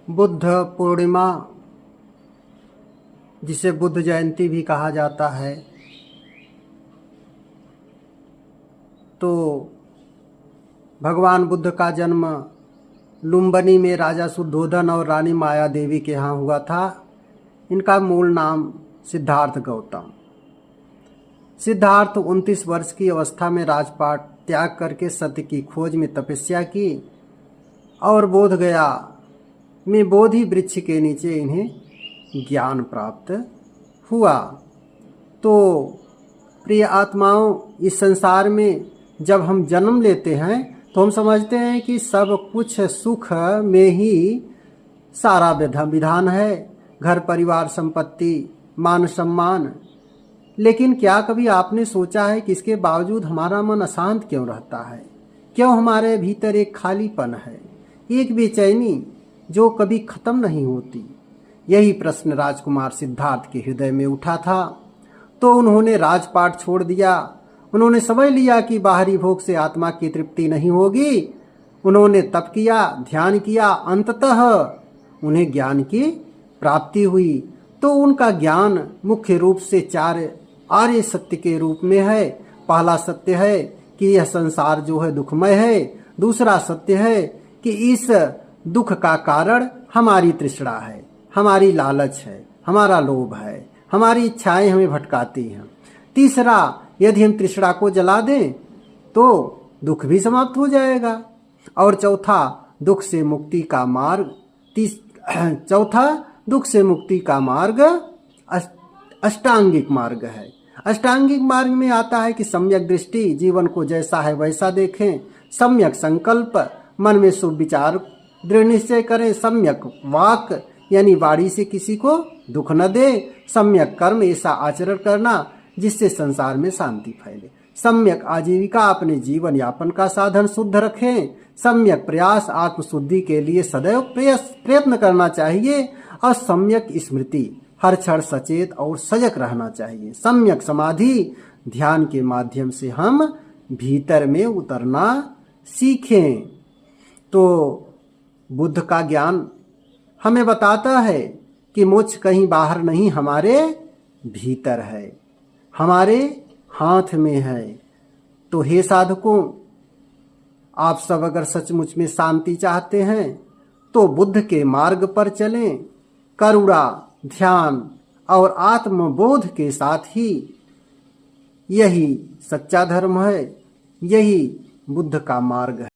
बुद्ध पूर्णिमा, जिसे बुद्ध जयंती भी कहा जाता है, तो भगवान बुद्ध का जन्म लुम्बिनी में राजा शुद्धोधन और रानी माया देवी के यहाँ हुआ था। इनका मूल नाम सिद्धार्थ गौतम। सिद्धार्थ 29 वर्ष की अवस्था में राजपाट त्याग करके सत्य की खोज में तपस्या की और बोध गया में बोधि वृक्ष के नीचे इन्हें ज्ञान प्राप्त हुआ। तो प्रिय आत्माओं, इस संसार में जब हम जन्म लेते हैं तो हम समझते हैं कि सब कुछ सुख में ही सारा विधान है, घर परिवार संपत्ति मान सम्मान। लेकिन क्या कभी आपने सोचा है कि इसके बावजूद हमारा मन अशांत क्यों रहता है? क्यों हमारे भीतर एक खालीपन है, एक बेचैनी जो कभी खत्म नहीं होती? यही प्रश्न राजकुमार सिद्धार्थ के हृदय में उठा था। तो उन्होंने राजपाट छोड़ दिया। उन्होंने समझ लिया कि बाहरी भोग से आत्मा की तृप्ति नहीं होगी। उन्होंने तप किया, ध्यान किया, अंततः उन्हें ज्ञान की प्राप्ति हुई। तो उनका ज्ञान मुख्य रूप से 4 आर्य सत्य के रूप में है। पहला सत्य है कि यह संसार जो है दुखमय है। दूसरा सत्य है कि इस दुख का कारण हमारी तृष्णा है, हमारी लालच है, हमारा लोभ है, हमारी इच्छाएं हमें भटकाती हैं। तीसरा, यदि हम तृष्णा को जला दें तो दुख भी समाप्त हो जाएगा। और चौथा, दुख से मुक्ति का मार्ग अष्टांगिक मार्ग है। अष्टांगिक मार्ग में आता है कि सम्यक दृष्टि, जीवन को जैसा है वैसा देखें। सम्यक संकल्प, मन में शुभ विचार दृढ़ निश्चय करें। सम्यक वाक, यानी वाणी से किसी को दुख न दे। सम्यक कर्म, ऐसा आचरण करना जिससे संसार में शांति फैले। सम्यक आजीविका, अपने जीवन यापन का साधन शुद्ध रखें। सम्यक प्रयास, आत्मशुद्धि के लिए सदैव प्रयत्न करना चाहिए। और सम्यक स्मृति, हर क्षण सचेत और सजग रहना चाहिए। सम्यक समाधि, ध्यान के माध्यम से हम भीतर में उतरना सीखें। तो बुद्ध का ज्ञान हमें बताता है कि मोक्ष कहीं बाहर नहीं, हमारे भीतर है, हमारे हाथ में है। तो हे साधकों, आप सब अगर सचमुच में शांति चाहते हैं तो बुद्ध के मार्ग पर चलें। करुणा, ध्यान और आत्मबोध के साथ ही यही सच्चा धर्म है, यही बुद्ध का मार्ग है।